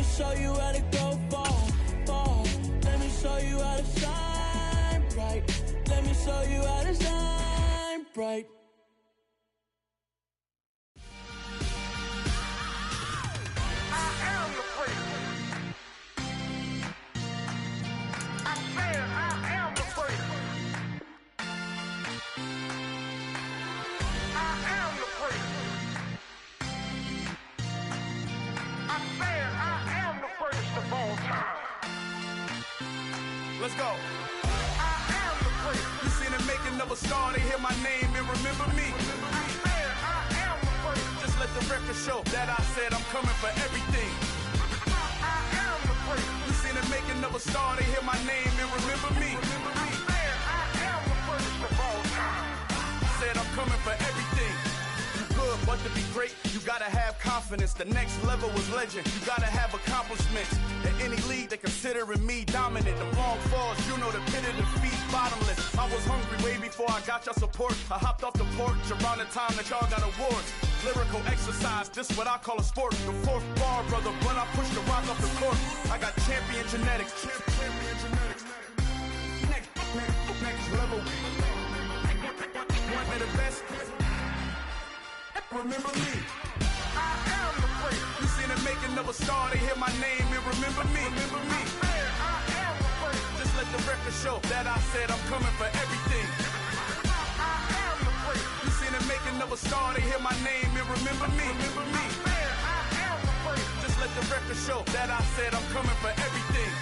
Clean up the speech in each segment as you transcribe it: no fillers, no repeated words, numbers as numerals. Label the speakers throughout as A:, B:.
A: show you how to go far. Let me show you how to shine bright. Let me show you how to shine bright.
B: Let's go. You seen the making of a star, they hear my name and remember me. Just let the record show that I said I'm coming for everything. You seen the making of a star, they hear my name and remember me. Said I'm coming for everything. Good, but to be great, you gotta have confidence. The next level was legend. You gotta have accomplishments. In any league, they considering me dominant. The long falls, you know the pit of defeat, bottomless. I was hungry way before I got your support. I hopped off the porch around the time that y'all got awards. Lyrical exercise, this what I call a sport. The fourth bar, brother, when I push the rock off the court. I got champion genetics. Champion genetics. Next level. One of the best. Remember me. I am the great. You seen the making of a star, they hear my name and remember me. Remember me. I am the great. Just let the record show that I said I'm coming for everything. I am the great. You seen the making of a star, they hear my name and remember me. Remember me. I am the great. Just let the record show that I said I'm coming for everything.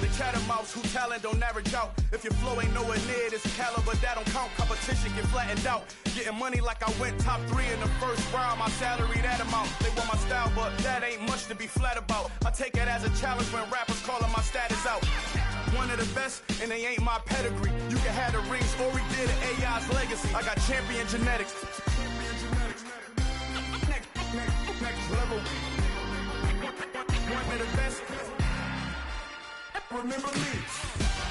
B: The catamounts who talent don't average out. If your flow ain't nowhere near this caliber, that don't count. Competition get flattened out. Getting money like I went top 3 in the first round. My salary that amount. They want my style, but that ain't much to be flat about. I take it as a challenge when rappers calling my status out. One of the best, and they ain't my pedigree. You can have the rings, or we did an AI's legacy. I got champion genetics. Next level. One of the best. Remember me.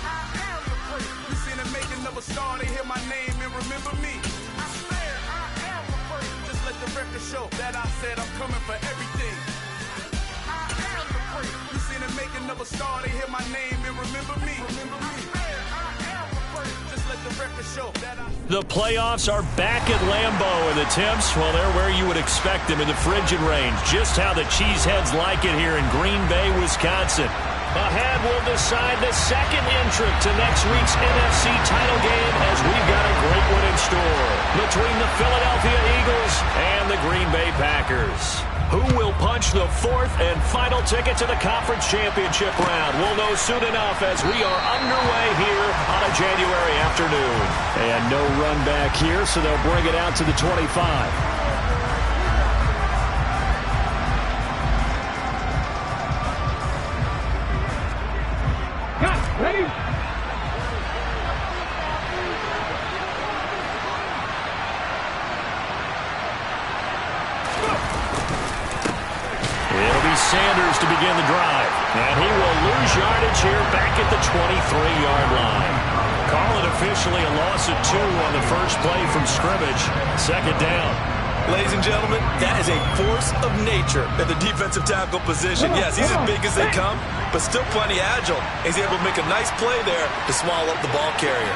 B: I am the great. You seen the making of a star, they hear my name and remember me. I said I am the great. Just let the record show that I said I'm coming for everything. I am the great. You seen the making of a star, they hear my name and remember me. Remember me. I am the great. Just let the record show that I.
C: The playoffs are back at Lambeau, and the temps, well, they're where you would expect them in the frigid range. Just how the Cheeseheads like it here in Green Bay, Wisconsin. Ahead will decide the second entrant to next week's NFC title game, as we've got a great one in store between the Philadelphia Eagles and the Green Bay Packers. Who will punch the fourth and final ticket to the conference championship round? We'll know soon enough as we are underway here on a January afternoon. And no run back here, so they'll bring it out to the 25.
D: Ready? It'll
C: be Sanders to begin the drive. And he will lose yardage here back at the 23-yard line. Call it officially a loss of 2 on the first play from scrimmage. Second down.
E: Ladies and gentlemen, that is a force of nature at the defensive tackle position. Yes, he's as big as they come, but still plenty agile. He's able to make a nice play there to swallow up the ball carrier.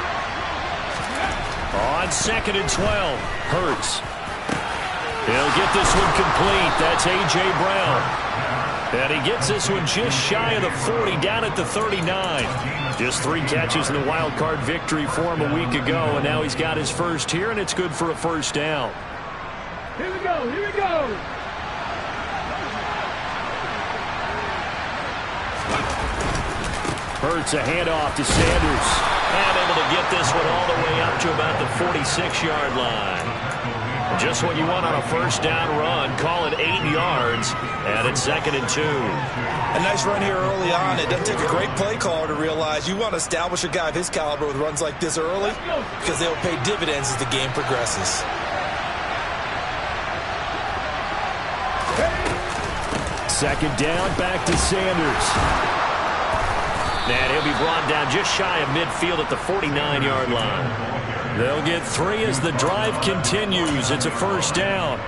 C: On 2nd and 12, Hurts. He'll get this one complete. That's A.J. Brown. And he gets this one just shy of the 40, down at the 39. Just 3 catches in the wild card victory for him a week ago, and now he's got his first here, and it's good for a first down.
D: Here we go, here we go.
C: Hurts a handoff to Sanders. And able to get this one all the way up to about the 46-yard line. Just what you want on a first down run. Call it 8 yards. And it's 2nd and 2.
E: A nice run here early on. It doesn't take a great play caller to realize you want to establish a guy of his caliber with runs like this early, because they'll pay dividends as the game progresses.
C: Second down, back to Sanders. And he'll be brought down just shy of midfield at the 49-yard line. They'll get 3 as the drive continues. It's a first down.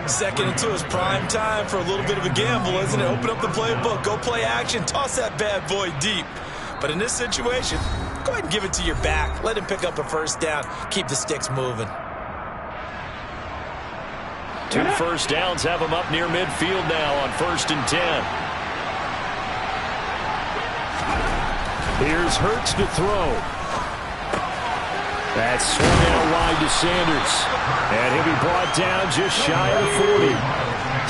E: Second and 2 is prime time for a little bit of a gamble, isn't it? Open up the playbook, go play action, toss that bad boy deep. But in this situation, go ahead and give it to your back. Let him pick up a first down. Keep the sticks moving.
C: 2 first downs have him up near midfield now on 1st and 10. Here's Hurts to throw. That's swung out wide to Sanders. And he'll be brought down just shy of the 40.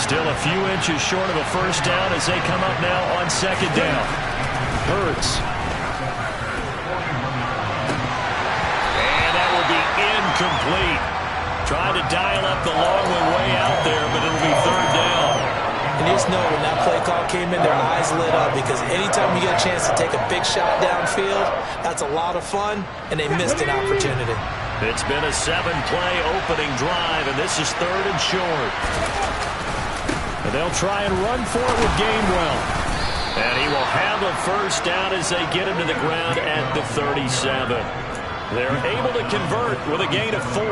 C: Still a few inches short of a first down as they come up now on 2nd down. Hurts. And that will be incomplete. Tried to dial up the long one way out there, but it'll be 3rd down.
E: And you just know when that play call came in, their eyes lit up, because anytime you get a chance to take a big shot downfield, that's a lot of fun, and they missed an opportunity.
C: It's been a 7-play opening drive, and this is 3rd and short. And they'll try and run for it with Gainwell. And he will have a first down as they get him to the ground at the 37. They're able to convert with a gain of 4.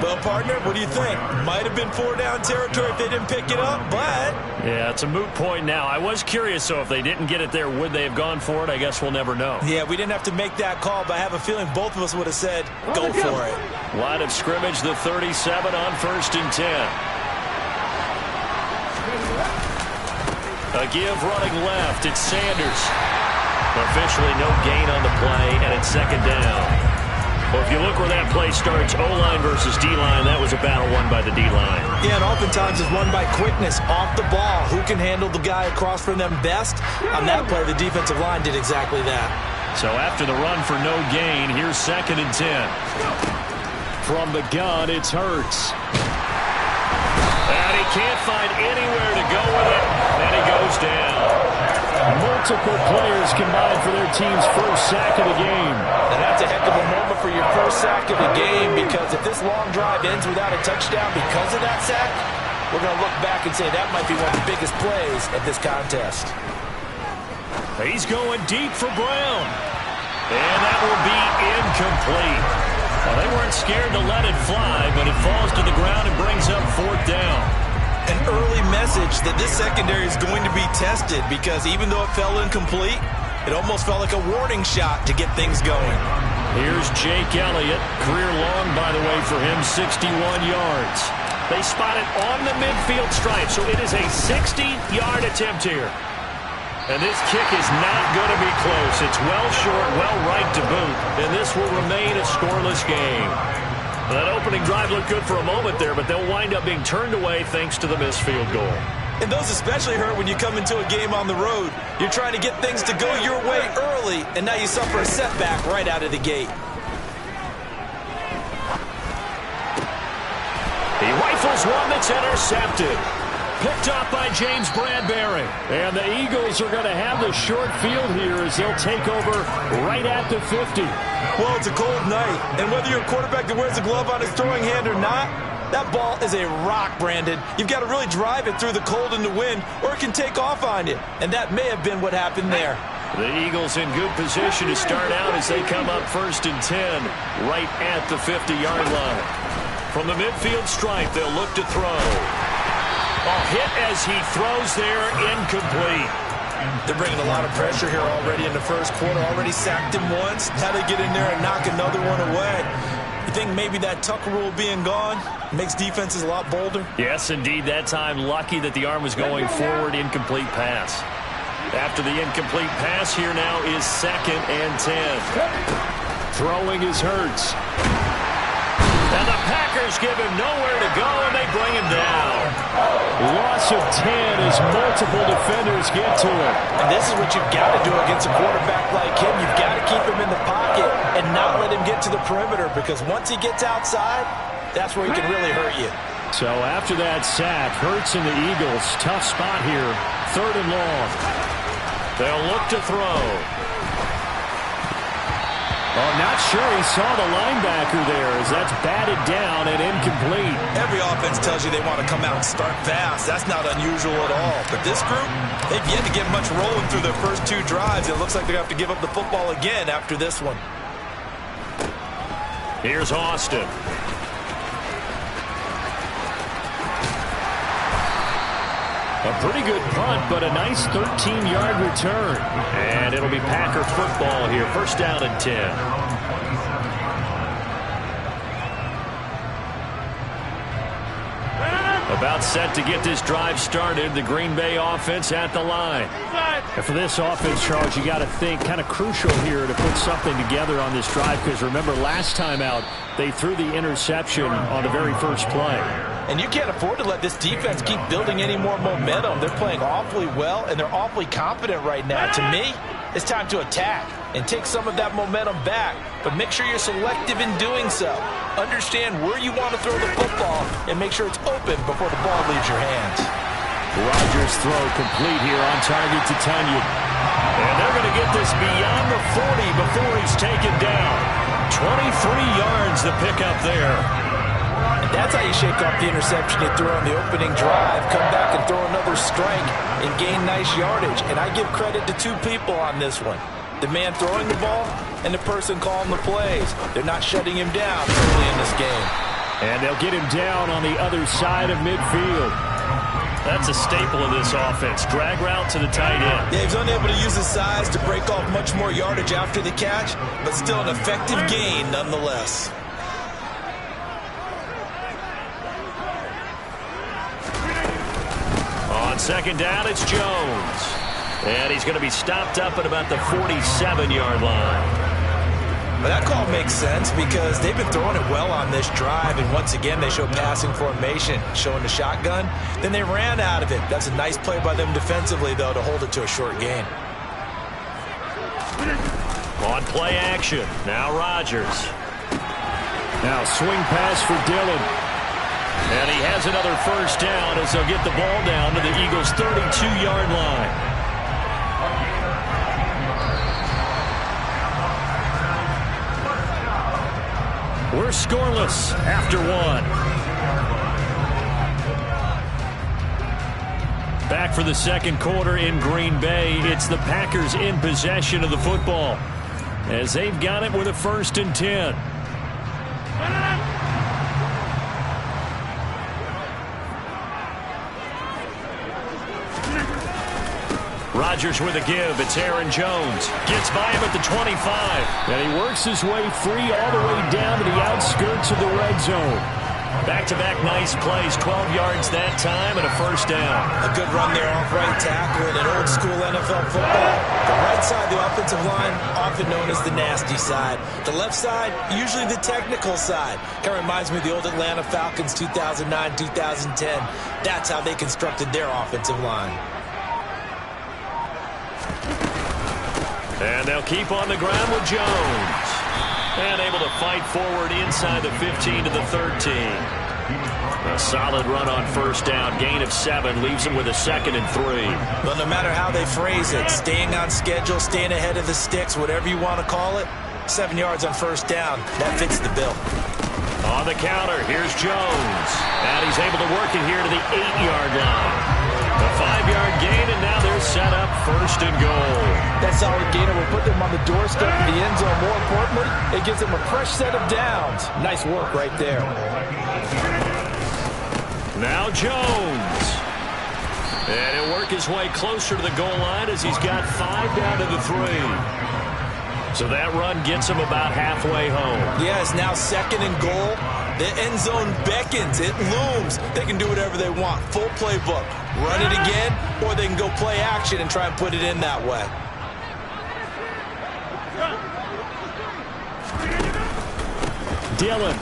E: Well, partner, what do you think? Might have been 4-down territory if they didn't pick it up, but...
C: Yeah, it's a moot point now. I was curious, so if they didn't get it there, would they have gone for it? I guess we'll never know.
E: Yeah, we didn't have to make that call, but I have a feeling both of us would have said, go for it.
C: Line of scrimmage, the 37 on 1st and 10. A give running left. It's Sanders. Officially no gain on the play, and it's 2nd down. Well, if you look where that play starts, O-line versus D-line, that was a battle won by the D-line.
E: Yeah, and oftentimes it's won by quickness, off the ball. Who can handle the guy across from them best? On that play, the defensive line did exactly that.
C: So after the run for no gain, here's 2nd and 10. From the gun, it's Hurts. And he can't find anywhere to go with it, and he goes down. Multiple players combined for their team's first sack of the game.
E: And that's a heck of a moment for your first sack of the game, because if this long drive ends without a touchdown because of that sack, we're going to look back and say that might be one of the biggest plays of this contest.
C: He's going deep for Brown. And that will be incomplete. Well, they weren't scared to let it fly, but it falls to the ground and brings up 4th down.
E: An early message that this secondary is going to be tested, because even though it fell incomplete, it almost felt like a warning shot to get things going.
C: Here's Jake Elliott. Career long, by the way, for him, 61 yards. They spot it on the midfield stripe, so it is a 60-yard attempt here. And this kick is not going to be close. It's well short, well right to boot, and this will remain a scoreless game. That opening drive looked good for a moment there, but they'll wind up being turned away thanks to the missed field goal.
E: And those especially hurt when you come into a game on the road. You're trying to get things to go your way early, and now you suffer a setback right out of the gate.
C: He rifles one that's intercepted. Picked off by James Bradbury. And the Eagles are going to have the short field here as they'll take over right at the 50.
E: Well, it's a cold night, and whether you're a quarterback that wears a glove on his throwing hand or not, that ball is a rock, Brandon. You've got to really drive it through the cold and the wind, or it can take off on you. And that may have been what happened there.
C: The Eagles in good position to start out as they come up 1st and 10 right at the 50-yard line. From the midfield stripe, they'll look to throw. A hit as he throws there, incomplete.
E: They're bringing a lot of pressure here already in the first quarter. Already sacked him once. Now they get in there and knock another one away. You think maybe that Tucker rule being gone makes defenses a lot bolder?
C: Yes, indeed. That time, lucky that the arm was going forward. Incomplete pass. After the incomplete pass, here now is 2nd and 10. Throwing is Hurts. And the Packers give him nowhere to go, and they bring him down. Loss of 10 as multiple defenders get to him.
E: And this is what you've got to do against a quarterback like him. You've got to keep him in the pocket and not let him get to the perimeter, because once he gets outside, that's where he can really hurt you.
C: So after that sack, Hurts and the Eagles, tough spot here, 3rd and long. They'll look to throw. Oh, not sure he saw the linebacker there as that's batted down and incomplete.
E: Every offense tells you they want to come out and start fast. That's not unusual at all. But this group, they've yet to get much rolling through their first 2 drives. It looks like they're going to have to give up the football again after this one.
C: Here's Austin. A pretty good punt, but a nice 13-yard return. And it'll be Packer football here. First down and 10. About set to get this drive started. The Green Bay offense at the line. And for this offense, Charles, you got to think kind of crucial here to put something together on this drive, because remember last time out they threw the interception on the very first play.
E: And you can't afford to let this defense keep building any more momentum. They're playing awfully well, and they're awfully confident right now. To me, it's time to attack and take some of that momentum back, but make sure you're selective in doing so. Understand where you want to throw the football and make sure it's open before the ball leaves your hands.
C: Rodgers' throw complete here on target to Tunyon. And they're going to get this beyond the 40 before he's taken down. 23 yards to pick up there.
E: And that's how you shake off the interception you threw on the opening drive. Come back and throw another strike and gain nice yardage. And I give credit to two people on this one. The man throwing the ball and the person calling the plays. They're not shutting him down early in this game.
C: And they'll get him down on the other side of midfield. That's a staple of this offense. Drag route to the tight end.
E: Yeah, he's unable to use his size to break off much more yardage after the catch, but still an effective gain nonetheless.
C: On second down, it's Jones. And he's going to be stopped up at about the 47-yard line.
E: But that call makes sense because they've been throwing it well on this drive, and once again they show passing formation, showing the shotgun. Then they ran out of it. That's a nice play by them defensively, though, to hold it to a short gain.
C: On play action, now Rodgers. Now swing pass for Dillon. And he has another first down as they'll get the ball down to the Eagles' 32-yard line. We're scoreless after one. Back for the second quarter in Green Bay. It's the Packers in possession of the football as they've got it with a 1st and 10. Rodgers with a give. It's Aaron Jones. Gets by him at the 25. And he works his way free all the way down to the outskirts of the red zone. Back-to-back nice plays. 12 yards that time and a first down.
E: A good run there off right tackle in an old-school NFL football. The right side of the offensive line, often known as the nasty side. The left side, usually the technical side. Kind of reminds me of the old Atlanta Falcons 2009-2010. That's how they constructed their offensive line.
C: And they'll keep on the ground with Jones. And able to fight forward inside the 15 to the 13. A solid run on first down. Gain of 7 leaves them with a 2nd and 3.
E: Well, no matter how they phrase it, staying on schedule, staying ahead of the sticks, whatever you want to call it, 7 yards on first down, that fits the bill.
C: On the counter, here's Jones. And he's able to work it here to the 8-yard line. A 5-yard gain, and now they're set up 1st and goal.
E: That solid gainer will put them on the doorstep of the end zone. More importantly, it gives them a fresh set of downs. Nice work right there.
C: Now Jones. And he'll work his way closer to the goal line as he's got 5 down to the 3. So that run gets him about halfway home.
E: Yeah, it's now 2nd and goal. The end zone beckons. It looms. They can do whatever they want. Full playbook. Run it again, or they can go play action and try and put it in that way.
C: Dillon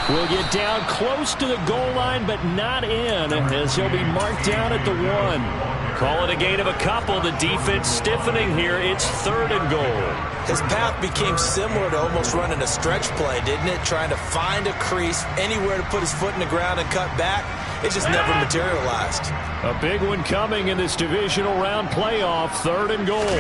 C: will get down close to the goal line, but not in, as he'll be marked down at the 1. Call it a gain of a couple. The defense stiffening here. It's 3rd and goal.
E: His path became similar to almost running a stretch play, didn't it? Trying to find a crease, anywhere to put his foot in the ground and cut back. It just never materialized.
C: A big one coming in this divisional round playoff. 3rd and goal.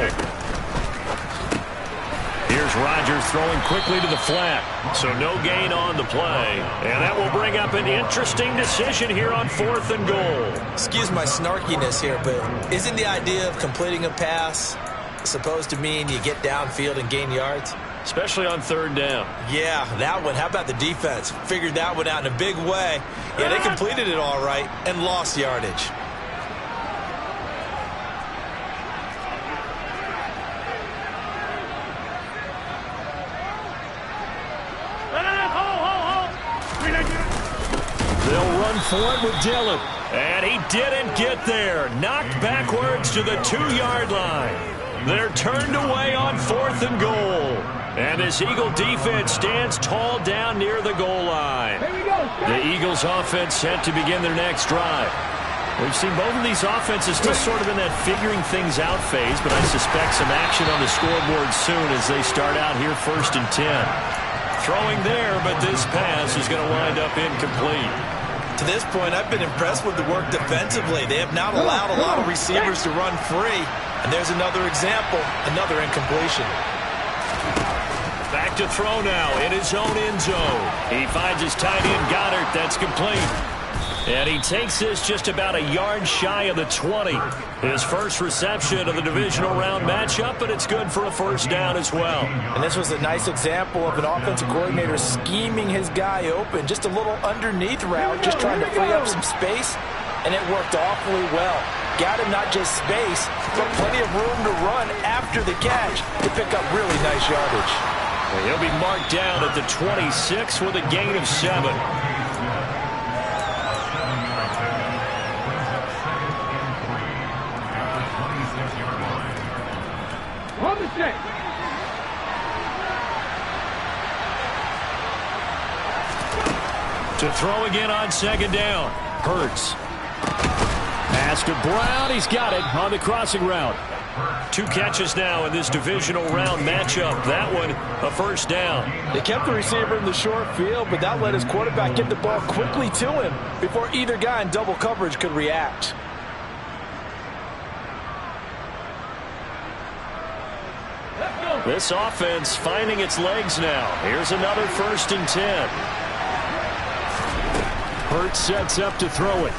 C: Here's Rodgers throwing quickly to the flat. So no gain on the play. And that will bring up an interesting decision here on 4th and goal.
E: Excuse my snarkiness here, but isn't the idea of completing a pass supposed to mean you get downfield and gain yards?
C: Especially on 3rd down.
E: Yeah, that one. How about the defense? Figured that one out in a big way. Yeah, they completed it all right and lost yardage.
C: run for it with Dillon. And he didn't get there. Knocked backwards to the 2-yard line. They're turned away on 4th and goal. And this Eagle defense stands tall down near the goal line. The Eagles offense set to begin their next drive. We've seen both of these offenses still sort of in that figuring things out phase, but I suspect some action on the scoreboard soon as they start out here 1st and 10. Throwing there, but this pass is going to wind up incomplete.
E: To this point, I've been impressed with the work defensively. They have not allowed a lot of receivers to run free. And there's another example, another incompletion.
C: Back to throw now in his own end zone. He finds his tight end Goddard. That's complete. And he takes this just about a yard shy of the 20. His first reception of the divisional round matchup, but it's good for a first down as well.
E: And this was a nice example of an offensive coordinator scheming his guy open. Just a little underneath route, just trying to free up some space, and it worked awfully well. Got him not just space, but plenty of room to run after the catch to pick up really nice yardage.
C: And he'll be marked down at the 26 with a gain of 7. To throw again on 2nd down. Hurts. Pass to Brown. He's got it on the crossing route. 2 catches now in this divisional round matchup. That one, a first down.
E: They kept the receiver in the short field, but that let his quarterback get the ball quickly to him before either guy in double coverage could react.
C: This offense finding its legs now. Here's another 1st and 10. Hurts sets up to throw it.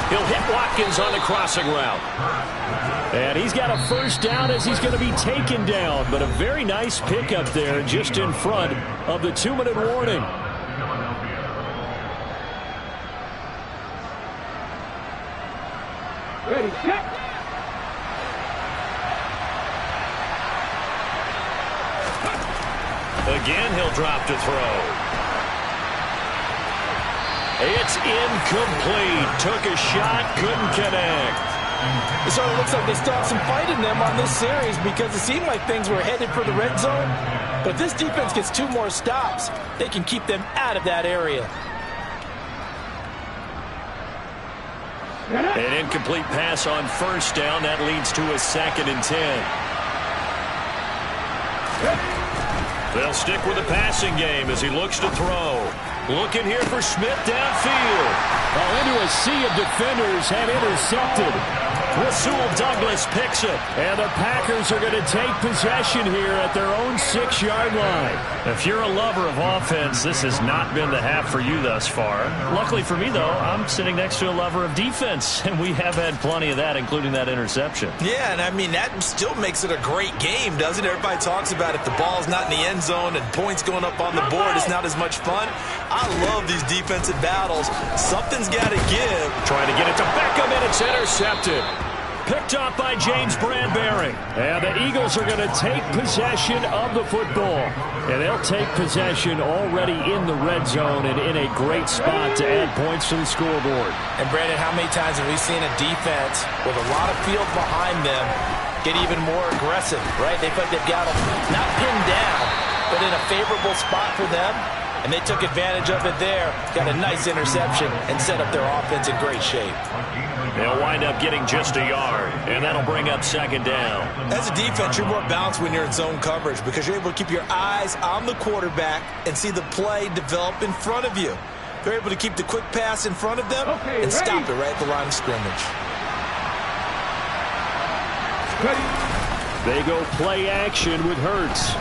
C: He'll hit Watkins on the crossing route. And he's got a first down as he's going to be taken down. But a very nice pickup there just in front of the 2-minute warning.
D: Ready, set.
C: Again, he'll drop to throw. It's incomplete. Took a shot, couldn't connect.
E: It sort of looks like they still have some fight in them on this series because it seemed like things were headed for the red zone. But if this defense gets 2 more stops, they can keep them out of that area.
C: An incomplete pass on first down. That leads to a 2nd and 10. They'll stick with the passing game as he looks to throw. Looking here for Smith downfield. Into a sea of defenders and intercepted. Rasul Douglas picks it. And the Packers are going to take possession here at their own 6-yard line. If you're a lover of offense, this has not been the half for you thus far. Luckily for me, though, I'm sitting next to a lover of defense, and we have had plenty of that, including that interception.
E: Yeah, and I mean, that still makes it a great game, doesn't it? Everybody talks about if the ball's not in the end zone and points going up on the board, it's not as much fun. I love these defensive battles. Something's got to give.
C: Trying to get it to Beckham, and it's intercepted. Picked up by James Bradbury. And the Eagles are going to take possession of the football. And they'll take possession already in the red zone and in a great spot to add points to the scoreboard.
E: And, Brandon, how many times have we seen a defense with a lot of field behind them get even more aggressive, right? They feel like they've got them not pinned down, but in a favorable spot for them. And they took advantage of it there, got a nice interception, and set up their offense in great shape.
C: They'll wind up getting just a yard, and that'll bring up 2nd down.
E: As a defense, you're more balanced when you're in zone coverage because you're able to keep your eyes on the quarterback and see the play develop in front of you. They're able to keep the quick pass in front of them and stop it right at the line of scrimmage.
C: They go play action with Hurts.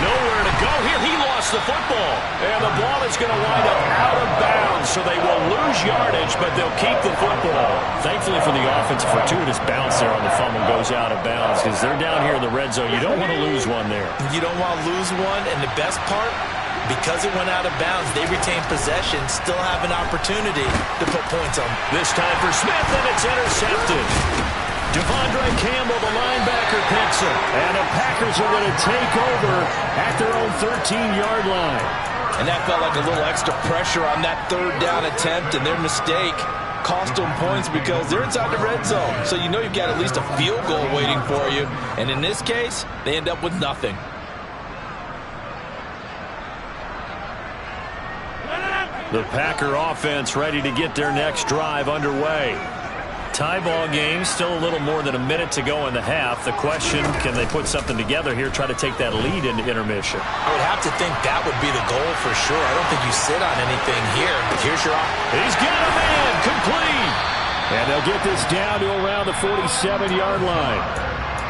C: Nowhere to go here. He lost the football. And the ball is going to wind up out of bounds, so they will lose yardage, but they'll keep the football. Thankfully for the offense, a fortuitous bounce there on the fumble goes out of bounds because they're down here in the red zone. You don't want to lose one there.
E: You don't want to lose one, and the best part, because it went out of bounds, they retain possession, still have an opportunity to put points on.
C: This time for Smith, and it's intercepted. Devondre Campbell, the linebacker, picks it. And the Packers are going to take over at their own 13-yard line.
E: And that felt like a little extra pressure on that third down attempt, and their mistake cost them points because they're inside the red zone. So you know you've got at least a field goal waiting for you. And in this case, they end up with nothing.
C: The Packer offense ready to get their next drive underway. Tie ball game, still a little more than a minute to go in the half. The question, can they put something together here, try to take that lead into intermission?
E: I would have to think that would be the goal for sure. I don't think you sit on anything here. Here's your...
C: He's got a man, complete. And they'll get this down to around the 47-yard line.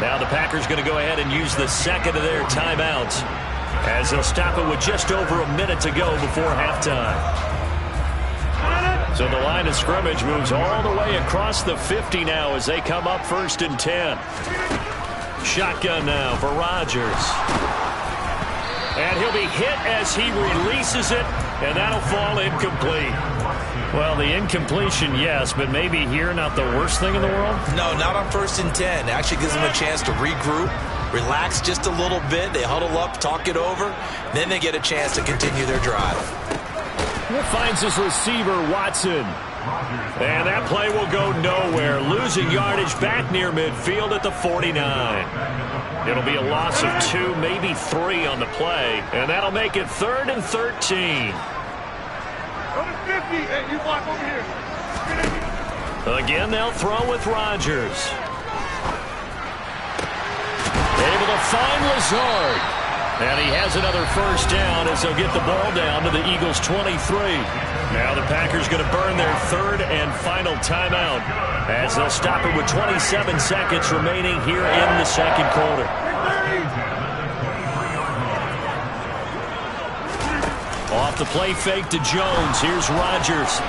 C: Now the Packers going to go ahead and use the second of their timeouts, as they'll stop it with just over a minute to go before halftime. So the line of scrimmage moves all the way across the 50 now as they come up 1st and 10. Shotgun now for Rodgers. And he'll be hit as he releases it, and that'll fall incomplete. Well, the incompletion, yes, but maybe here not the worst thing in the world?
E: No, not on 1st and 10. It actually gives them a chance to regroup, relax just a little bit. They huddle up, talk it over. Then they get a chance to continue their drive.
C: Finds his receiver, Watson. And that play will go nowhere. Losing yardage back near midfield at the 49. It'll be a loss of 2, maybe 3 on the play. And that'll make it 3rd and 13.
D: Hey, you block over here.
C: Again, they'll throw with Rodgers. Able to find Lazard. And he has another first down as they'll get the ball down to the Eagles' 23. Now the Packers going to burn their 3rd and final timeout as they'll stop it with 27 seconds remaining here in the 2nd quarter. Off the play fake to Jones. Here's Rodgers.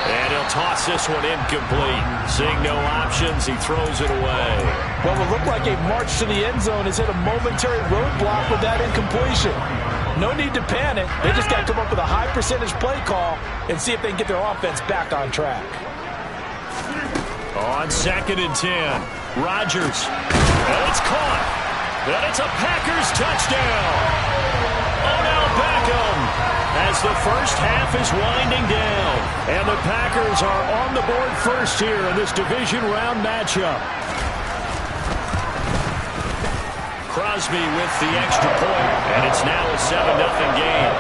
C: And he'll toss this one incomplete. Seeing no options, he throws it away.
E: What will look like a march to the end zone has hit a momentary roadblock with that incompletion. No need to panic. They just got to come up with a high percentage play call and see if they can get their offense back on track.
C: On 2nd and 10, Rodgers. And it's caught. And it's a Packers touchdown. Odell Beckham as the first half is winding down. And the Packers are on the board first here in this division round matchup. Crosby with the extra point, and it's now a 7-0 game.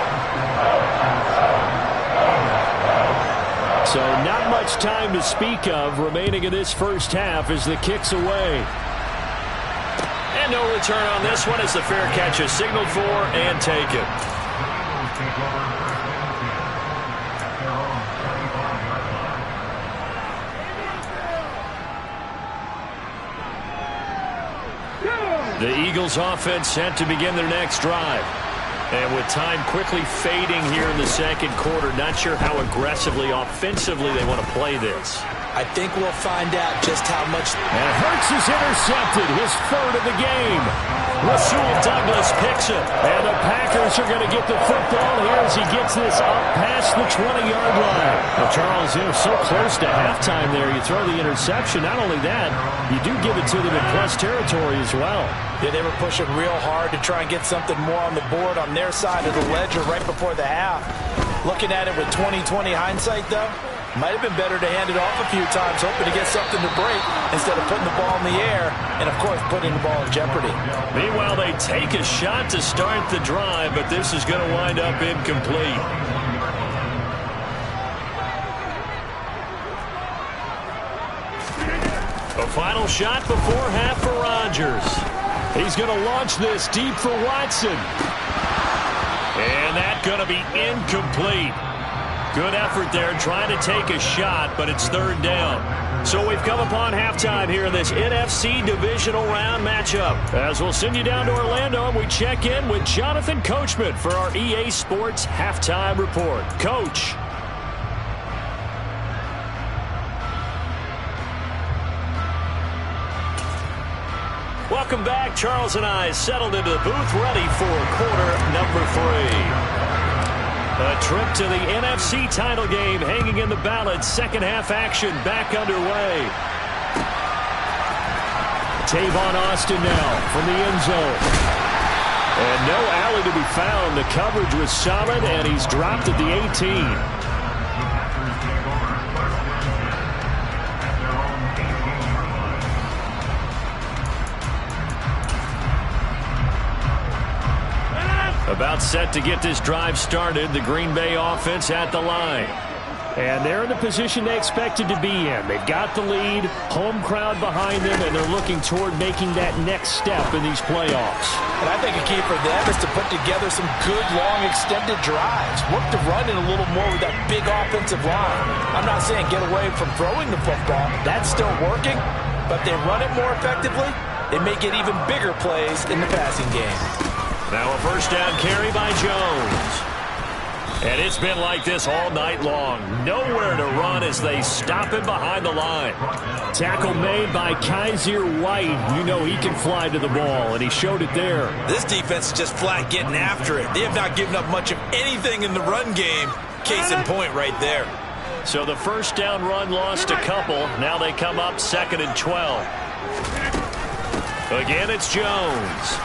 C: So not much time to speak of remaining in this first half as the kick's away. And no return on this one as the fair catch is signaled for and taken. The Eagles offense set to begin their next drive. And with time quickly fading here in the 2nd quarter, not sure how aggressively, offensively they want to play this.
E: I think we'll find out just how much.
C: And Hurts is intercepted, his 3rd of the game. Rasul Douglas picks it. And the Packers are going to get the football here as he gets this up past the 20-yard line. Well, Charles, so close to halftime there. You throw the interception. Not only that, you do give it to them in plus territory as well.
E: Yeah, they were pushing real hard to try and get something more on the board on their side of the ledger right before the half. Looking at it with 20/20 hindsight, though, might have been better to hand it off a few times, hoping to get something to break instead of putting the ball in the air and, of course, putting the ball in jeopardy.
C: Meanwhile, they take a shot to start the drive, but this is going to wind up incomplete. A final shot before half for Rodgers. He's going to launch this deep for Watson. And that's going to be incomplete. Good effort there trying to take a shot, but it's 3rd down. So we've come upon halftime here in this NFC divisional round matchup. As we'll send you down to Orlando and we check in with Jonathan Coachman for our EA Sports Halftime Report. Coach. Welcome back. Charles and I settled into the booth ready for quarter number 3. A trip to the NFC title game hanging in the balance. Second half action back underway. Tavon Austin now from the end zone. And no alley to be found. The coverage was solid, and he's dropped at the 18. About set to get this drive started. The Green Bay offense at the line. And they're in the position they expected to be in. They've got the lead, home crowd behind them, and they're looking toward making that next step in these playoffs.
E: And I think a key for them is to put together some good, long, extended drives. Work the run in a little more with that big offensive line. I'm not saying get away from throwing the football. That's still working. But if they run it more effectively, they may get even bigger plays in the passing game.
C: Now a first down carry by Jones. And it's been like this all night long. Nowhere to run as they stop him behind the line. Tackle made by Kaiser White. You know he can fly to the ball, and he showed it there.
E: This defense is just flat getting after it. They have not given up much of anything in the run game. Case in point right there.
C: So the first down run lost a couple. Now they come up 2nd and 12. Again, it's Jones.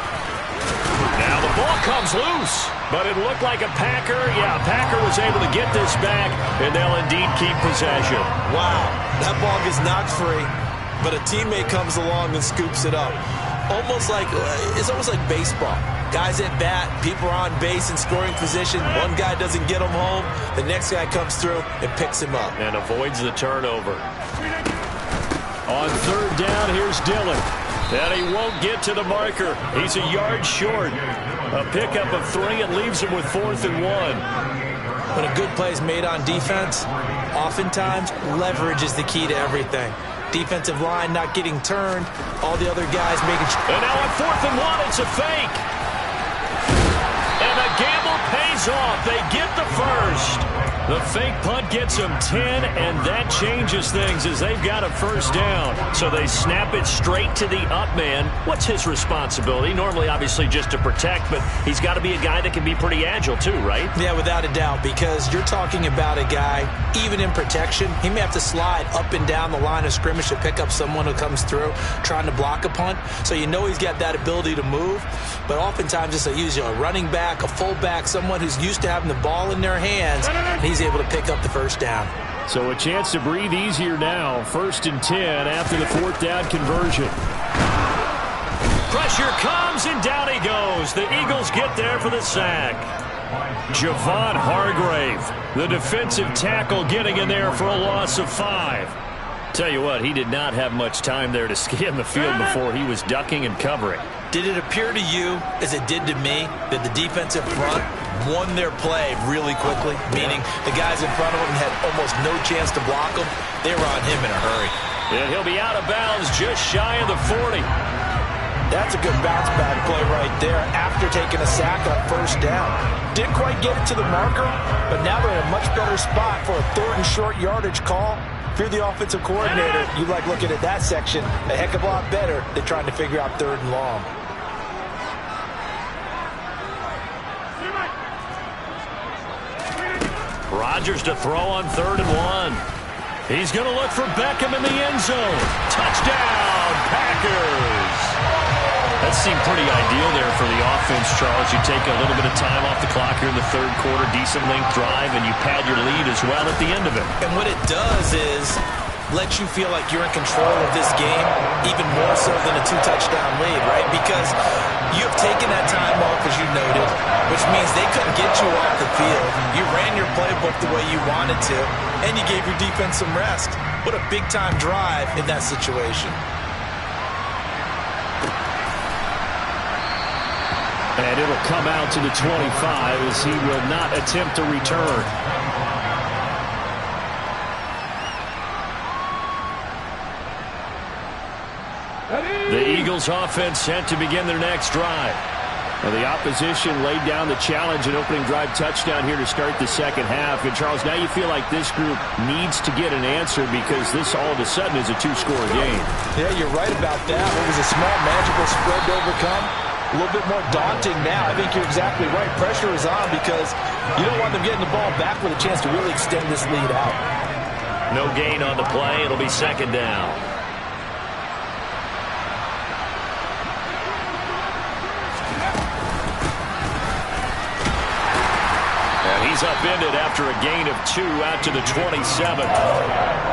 C: Now the ball comes loose, but it looked like a Packer. Yeah, Packer was able to get this back, and they'll indeed keep possession.
E: Wow, that ball gets knocked free, but a teammate comes along and scoops it up. It's almost like baseball. Guys at bat, people are on base in scoring position. One guy doesn't get him home. The next guy comes through and picks him up.
C: And avoids the turnover. On third down, here's Dillon. And he won't get to the marker. He's a yard short. A pickup of 3 and leaves him with 4th and 1.
E: When a good play is made on defense, oftentimes leverage is the key to everything. Defensive line not getting turned, all the other guys making sure.
C: And now on 4th and 1, it's a fake. And the gamble pays off. They get the first. The fake punt gets them 10, and that changes things as they've got a first down. So they snap it straight to the up man. What's his responsibility? Normally, obviously, just to protect, but he's got to be a guy that can be pretty agile too, right?
E: Yeah, without a doubt, because you're talking about a guy, even in protection, he may have to slide up and down the line of scrimmage to pick up someone who comes through trying to block a punt. So you know he's got that ability to move, but oftentimes it's usually a running back, a fullback, someone who's used to having the ball in their hands, and he's able to pick up the first down.
C: So a chance to breathe easier now. 1st and 10 after the 4th down conversion. Pressure comes, and down he goes. The Eagles get there for the sack. Javon Hargrave, the defensive tackle, getting in there for a loss of 5. Tell you what, he did not have much time there to scan the field before he was ducking and covering.
E: Did it appear to you, as it did to me, that the defensive front won their play really quickly? Meaning the guys in front of him had almost no chance to block him. They were on him in a hurry.
C: And he'll be out of bounds just shy of the 40.
E: That's a good bounce back play right there after taking a sack on first down. Didn't quite get it to the marker, but now they're in a much better spot for a 3rd and short yardage call. If you're the offensive coordinator, you like looking at that section a heck of a lot better than trying to figure out 3rd and long.
C: Rodgers to throw on 3rd and 1. He's going to look for Beckham in the end zone. Touchdown, Packers. That seemed pretty ideal there for the offense, Charles. You take a little bit of time off the clock here in the 3rd quarter, decent length drive, and you pad your lead as well at the end of it.
E: And what it does is let you feel like you're in control of this game, even more so than a 2-touchdown lead, right? Because you have taken that time off, as you noted, which means they couldn't get you off the field. You ran your playbook the way you wanted to, and you gave your defense some rest. What a big-time drive in that situation.
C: And it'll come out to the 25 as he will not attempt to return. The Eagles offense set to begin their next drive. Well, the opposition laid down the challenge and opening drive touchdown here to start the second half. And, Charles, now you feel like this group needs to get an answer because this all of a sudden is a 2-score game.
E: Yeah, you're right about that. It was a small, manageable spread to overcome. A little bit more daunting now. I think you're exactly right. Pressure is on because You don't want them getting the ball back with a chance to really extend this lead out.
C: No gain on the play. It'll be second down. He's upended after a gain of 2 out to the 27.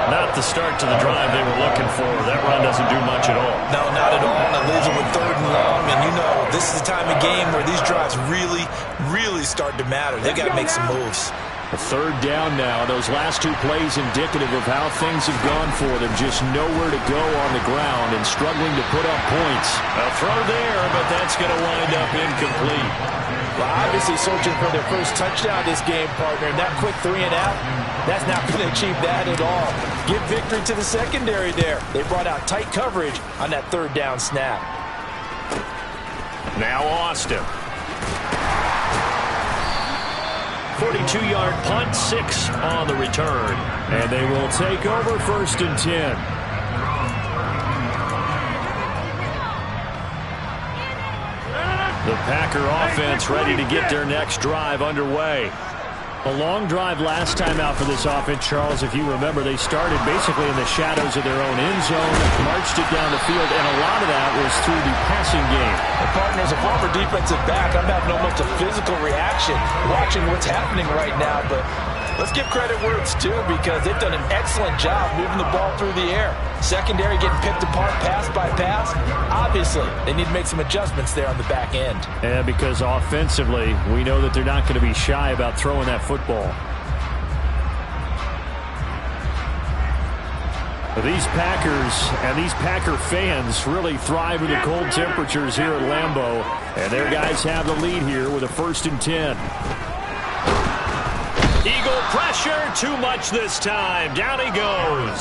C: Not the start to the drive they were looking for. That run doesn't do much at all.
E: No, not at all. And it leaves them with 3rd and long. And you know, this is the time of game where these drives really, really start to matter. They got to make some moves.
C: A 3rd down now. Those last 2 plays indicative of how things have gone for them. Just nowhere to go on the ground and struggling to put up points. A throw there, but that's going to wind up incomplete.
E: Well, obviously searching for their first touchdown this game, partner. And that quick 3 and out, that's not going to achieve that at all. Give victory to the secondary there. They brought out tight coverage on that 3rd down snap.
C: Now Austin. 42-yard punt, 6 on the return. And they will take over 1st and 10. The Packer offense ready to get their next drive underway. A long drive last time out for this offense, Charles. If you remember, they started basically in the shadows of their own end zone, marched it down the field, and a lot of that was through the passing game.
E: And partner, as a former defensive back, I'm having almost a physical reaction watching what's happening right now. But let's give credit where it's due, because they've done an excellent job moving the ball through the air. Secondary getting picked apart pass by pass. Obviously, they need to make some adjustments there on the back end.
C: And because offensively, we know that they're not going to be shy about throwing that football. These Packers and these Packer fans really thrive in the cold temperatures here at Lambeau. And their guys have the lead here with a 1st and 10. Eagle pressure, too much this time. Down he goes.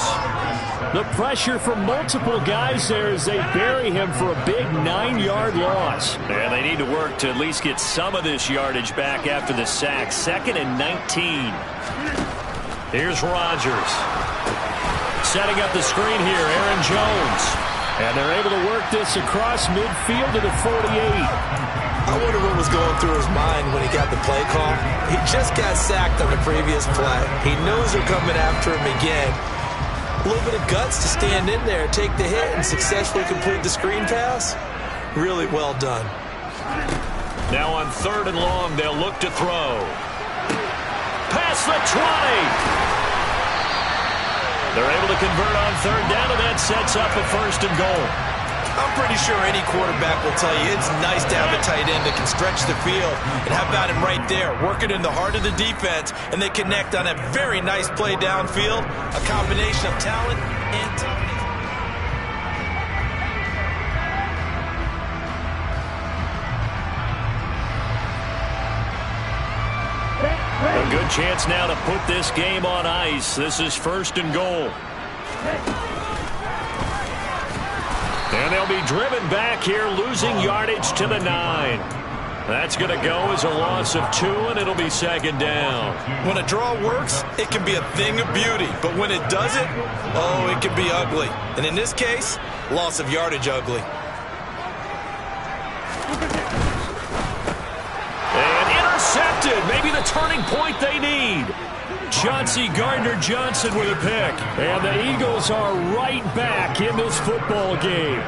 C: The pressure from multiple guys there as they bury him for a big 9-yard loss. And they need to work to at least get some of this yardage back after the sack. 2nd and 19. Here's Rodgers. Setting up the screen here, Aaron Jones. And they're able to work this across midfield to the 48.
E: I wonder what was going through his mind when he got the play call. He just got sacked on the previous play. He knows they're coming after him again. A little bit of guts to stand in there, take the hit, and successfully complete the screen pass. Really well done.
C: Now on 3rd and long, they'll look to throw. Past the 20. They're able to convert on 3rd down, and that sets up a 1st and goal.
E: I'm pretty sure any quarterback will tell you it's nice to have a tight end that can stretch the field. And how about him right there, working in the heart of the defense, and they connect on a very nice play downfield. A combination of talent and toughness.
C: A good chance now to put this game on ice. This is 1st and goal. And they'll be driven back here, losing yardage to the 9. That's going to go as a loss of 2, and it'll be 2nd down.
E: When a draw works, it can be a thing of beauty. But when it doesn't, oh, it can be ugly. And in this case, loss of yardage ugly.
C: And intercepted. Maybe the turning point they need. Chauncey Gardner-Johnson with a pick. And the Eagles are right back in this football game.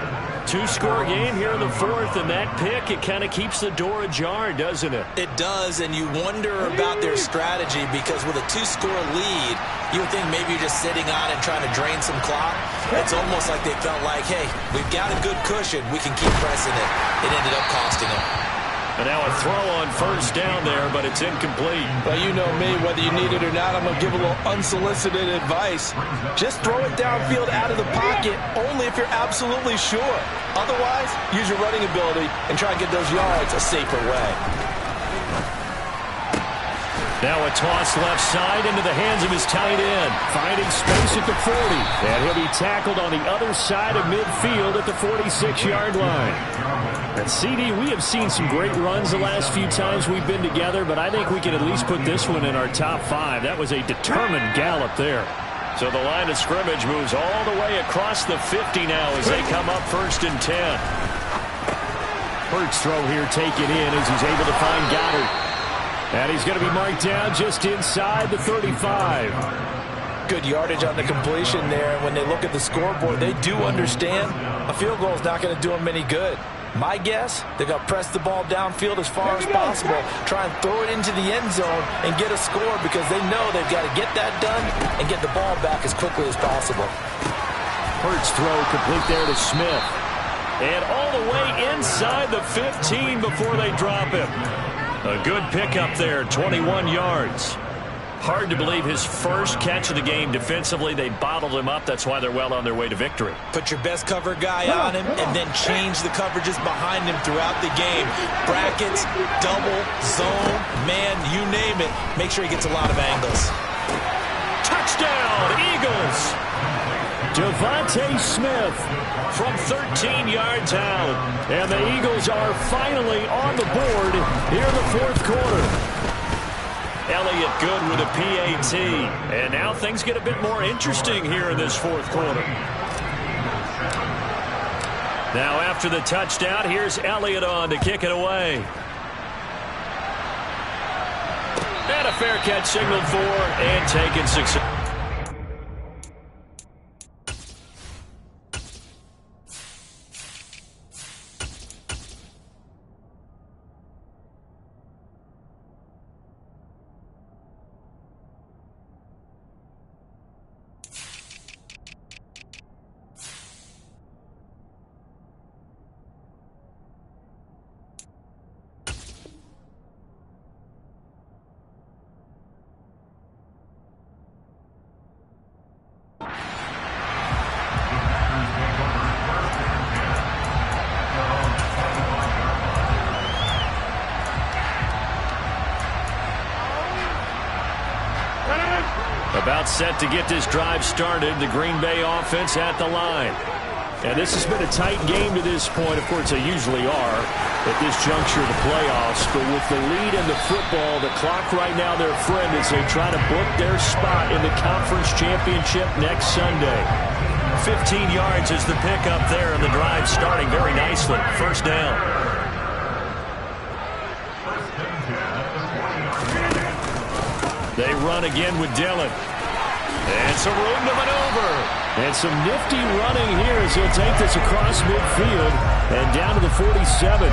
C: 2-score game here in the 4th, and that pick, it kind of keeps the door ajar, doesn't it?
E: It does, and you wonder about their strategy, because with a 2-score lead, you would think maybe you're just sitting on and trying to drain some clock. It's almost like they felt like, hey, we've got a good cushion. We can keep pressing it. It ended up costing them.
C: And now a throw on 1st down there, but it's incomplete.
E: Well, you know me, whether you need it or not, I'm going to give a little unsolicited advice. Just throw it downfield out of the pocket, only if you're absolutely sure. Otherwise, use your running ability and try and get those yards a safer way.
C: Now a toss left side into the hands of his tight end. Finding space at the 40. And he'll be tackled on the other side of midfield at the 46-yard line. And CD, we have seen some great runs the last few times we've been together, but I think we can at least put this one in our top 5. That was a determined gallop there. So the line of scrimmage moves all the way across the 50 now as they come up 1st and 10. Hurts throw here taken in as he's able to find Goddard. And he's going to be marked down just inside the 35.
E: Good yardage on the completion there. And when they look at the scoreboard, they do understand a field goal is not going to do them any good. My guess, they're going to press the ball downfield as far as possible, try and throw it into the end zone and get a score because they know they've got to get that done and get the ball back as quickly as possible.
C: Hurts throw complete there to Smith. And all the way inside the 15 before they drop him. A good pickup there, 21 yards. Hard to believe his first catch of the game defensively. They bottled him up. That's why they're well on their way to victory.
E: Put your best cover guy on him and then change the coverages behind him throughout the game. Brackets, double, zone, man, you name it. Make sure he gets a lot of angles.
C: Touchdown, Eagles! Devontae Smith from 13 yards out. And the Eagles are finally on the board here in the fourth quarter. Elliott good with a PAT. And now things get a bit more interesting here in this fourth quarter. Now after the touchdown, here's Elliott on to kick it away. And a fair catch signaled for and taken success. About set to get this drive started. The Green Bay offense at the line. And this has been a tight game to this point. Of course, they usually are at this juncture of the playoffs. But with the lead in the football, the clock right now their friend as they try to book their spot in the conference championship next Sunday. 15 yards is the pickup there, and the drive starting very nicely. First down. They run again with Dillon. And some room to maneuver. And some nifty running here as he'll take this across midfield and down to the 47.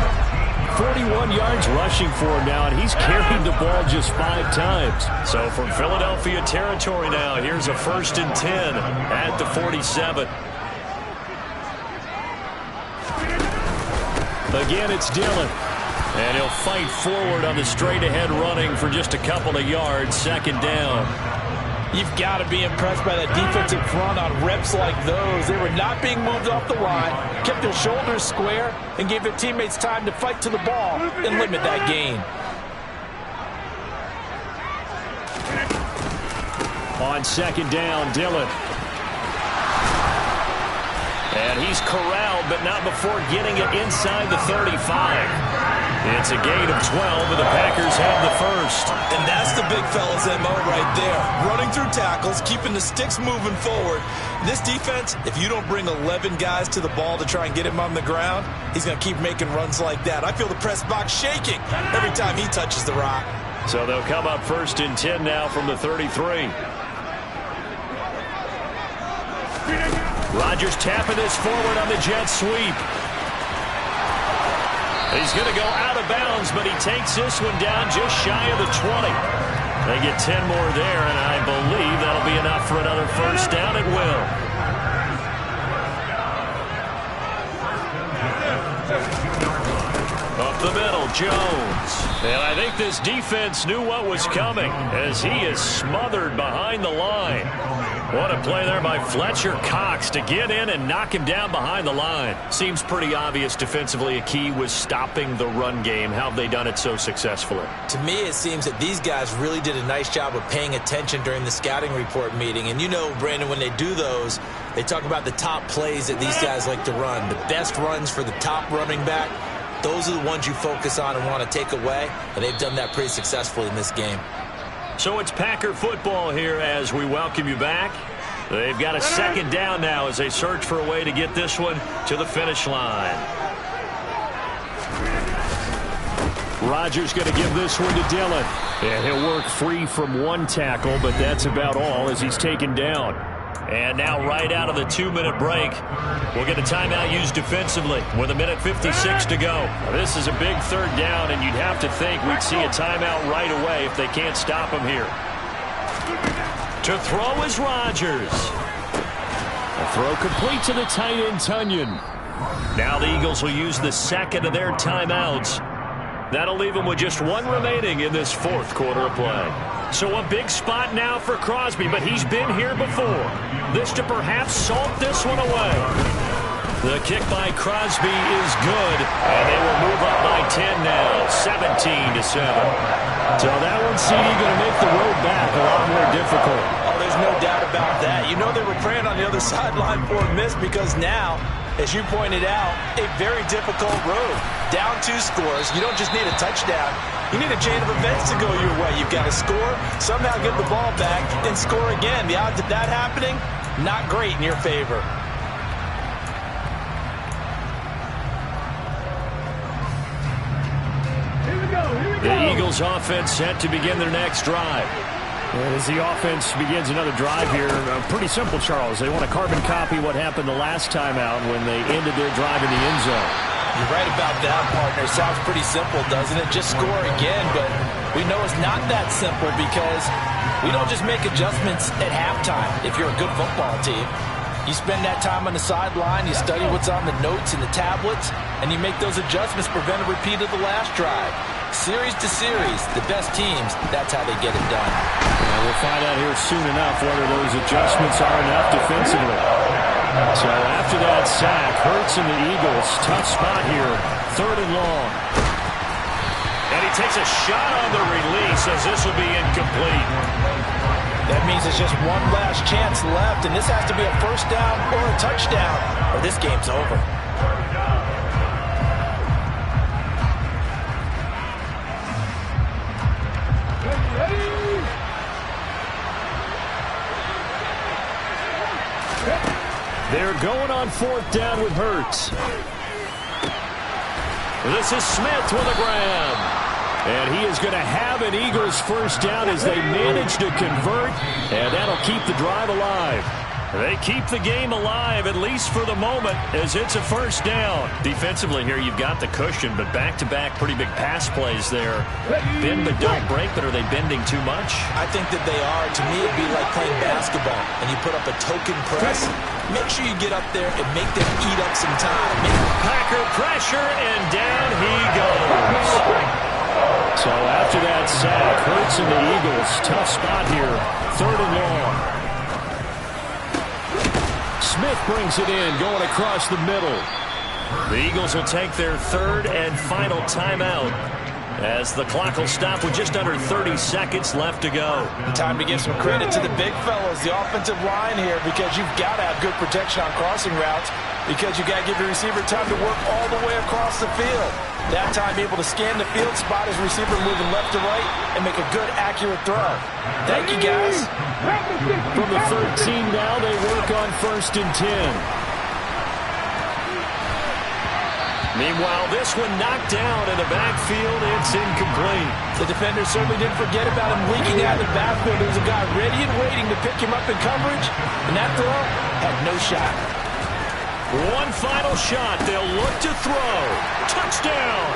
C: 41 yards rushing for him now, and he's carried the ball just 5 times. So from Philadelphia territory now, here's a 1st and 10 at the 47. Again, it's Dillon. And he'll fight forward on the straight-ahead running for just a couple of yards. Second down.
E: You've got to be impressed by that defensive front on reps like those. They were not being moved off the line, kept their shoulders square, and gave their teammates time to fight to the ball and limit that gain.
C: On second down, Dillon. And he's corralled, but not before getting it inside the 35. It's a gain of 12, and the Packers have the first.
E: And that's the big fella's MO right there. Running through tackles, keeping the sticks moving forward. This defense, if you don't bring 11 guys to the ball to try and get him on the ground, he's going to keep making runs like that. I feel the press box shaking every time he touches the rock.
C: So they'll come up 1st and 10 now from the 33. Rodgers tapping this forward on the jet sweep. He's going to go out of bounds, but he takes this one down just shy of the 20. They get 10 more there, and I believe that'll be enough for another first down. It will. Up the middle, Jones. And I think this defense knew what was coming as he is smothered behind the line. What a play there by Fletcher Cox to get in and knock him down behind the line. Seems pretty obvious defensively a key was stopping the run game. How have they done it so successfully?
E: To me, it seems that these guys really did a nice job of paying attention during the scouting report meeting. And you know, Brandon, when they do those, they talk about the top plays that these guys like to run. The best runs for the top running back. Those are the ones you focus on and want to take away. And they've done that pretty successfully in this game.
C: So it's Packer football here as we welcome you back. They've got a second down now as they search for a way to get this one to the finish line. Rodgers going to give this one to Dillon. And he'll work free from one tackle, but that's about all as he's taken down. And now right out of the 2-minute break, we'll get a timeout used defensively with 1:56 to go. This is a big 3rd down, and you'd have to think we'd see a timeout right away if they can't stop him here. To throw is Rodgers. A throw complete to the tight end, Tunyon. Now the Eagles will use the 2nd of their timeouts. That'll leave them with just 1 remaining in this 4th quarter of play. So a big spot now for Crosby, but he's been here before. This to perhaps salt this one away. The kick by Crosby is good, and they will move up by 10 now, 17-7. So that one's CD going to make the road back a lot more difficult.
E: Oh, there's no doubt about that. You know they were praying on the other sideline for a miss because now, as you pointed out, a very difficult road. Down 2 scores. You don't just need a touchdown. You need a chain of events to go your way. You've got to score, somehow get the ball back, and score again. The odds of that happening, not great in your favor.
C: The Eagles offense set to begin their next drive. And as the offense begins another drive here, pretty simple, Charles. They want to carbon copy what happened the last time out when they ended their drive in the end zone.
E: You're right about that, partner. Sounds pretty simple, doesn't it? Just score again, but we know it's not that simple because we don't just make adjustments at halftime if you're a good football team. You spend that time on the sideline, you study what's on the notes and the tablets, and you make those adjustments, prevent a repeat of the last drive. Series to series, the best teams, that's how they get it done.
C: Yeah, we'll find out here soon enough whether those adjustments are enough defensively. So after that sack, Hurts and the Eagles, tough spot here, 3rd and long. And he takes a shot on the release as this will be incomplete.
E: That means there's just one last chance left, and this has to be a 1st down or a touchdown, or this game's over.
C: They're going on 4th down with Hurts. This is Smith with a grab. And he is going to have an Eagles 1st down as they manage to convert, and that'll keep the drive alive. They keep the game alive, at least for the moment, as it's a 1st down. Defensively here, you've got the cushion, but back-to-back pretty big pass plays there. Bend but don't break, but are they bending too much?
E: I think that they are. To me, it'd be like playing basketball, and you put up a token press. Make sure you get up there and make them eat up some time.
C: Packer pressure, and down he goes. So after that sack, Hurts and the Eagles, tough spot here, 3rd and long. Smith brings it in, going across the middle. The Eagles will take their 3rd and final timeout as the clock will stop with just under 30 seconds left to go.
E: Time to give some credit to the big fellas, the offensive line here, because you've got to have good protection on crossing routes, because you've got to give the receiver time to work all the way across the field. That time able to scan the field, spot his receiver moving left to right, and make a good, accurate throw. Thank you, guys.
C: From the 13 now, they work on 1st and 10. Meanwhile, this one knocked down in the backfield. It's incomplete.
E: The defender certainly didn't forget about him leaking out of the backfield. There was a guy ready and waiting to pick him up in coverage, and that throw had no shot.
C: One final shot. They'll look to throw. Touchdown.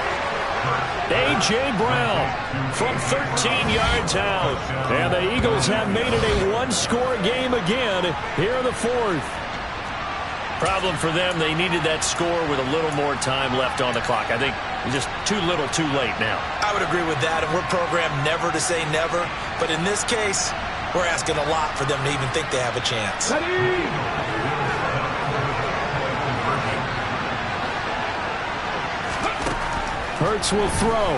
C: A.J. Brown from 13 yards out. And the Eagles have made it a one-score game again here in the 4th. Problem for them, they needed that score with a little more time left on the clock. I think just too little, too late now.
E: I would agree with that, and we're programmed never to say never. But in this case, we're asking a lot for them to even think they have a chance.
C: Hurts will throw.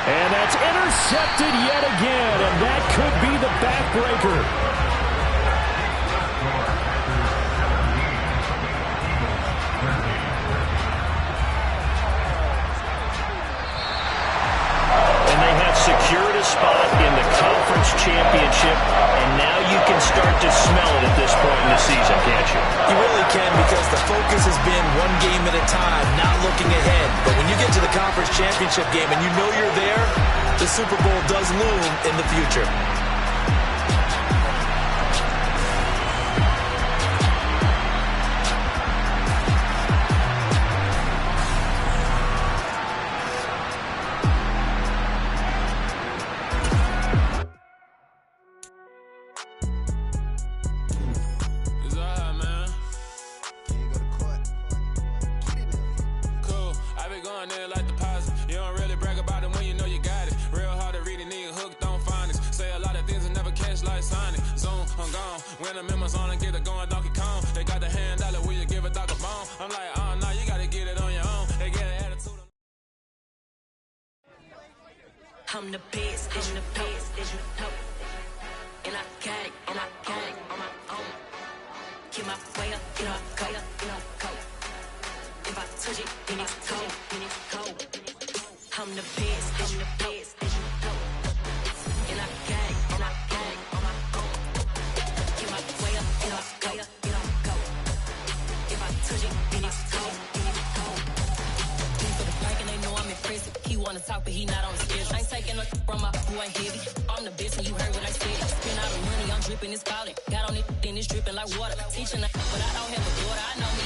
C: And that's intercepted yet again, and that could be the backbreaker. And they have secured a spot in the conference championship, and now you can start to smell it at this point in the season, can't you?
E: You really can, because the focus has been one game at a time, not looking ahead. But when you get to the conference championship game and you know you're there, the Super Bowl does loom in the future.
F: I'm the best, I'm the best, and I got it, on my own. Get my way up, get up, go. If I touch it, then it's cold, I'm the best, and I got it, on my own. Get my way up, get up, go. If I touch it, then it's cold. For the bike and they know I'm impressive. He wanna talk, but he not on the schedule. I ain't taking no from my who ain't heavy. I'm the best and you heard what I said. Spend all the money, I'm dripping, it's falling. Got on it, then it's dripping like water. Teaching, but I don't have a daughter. I know me.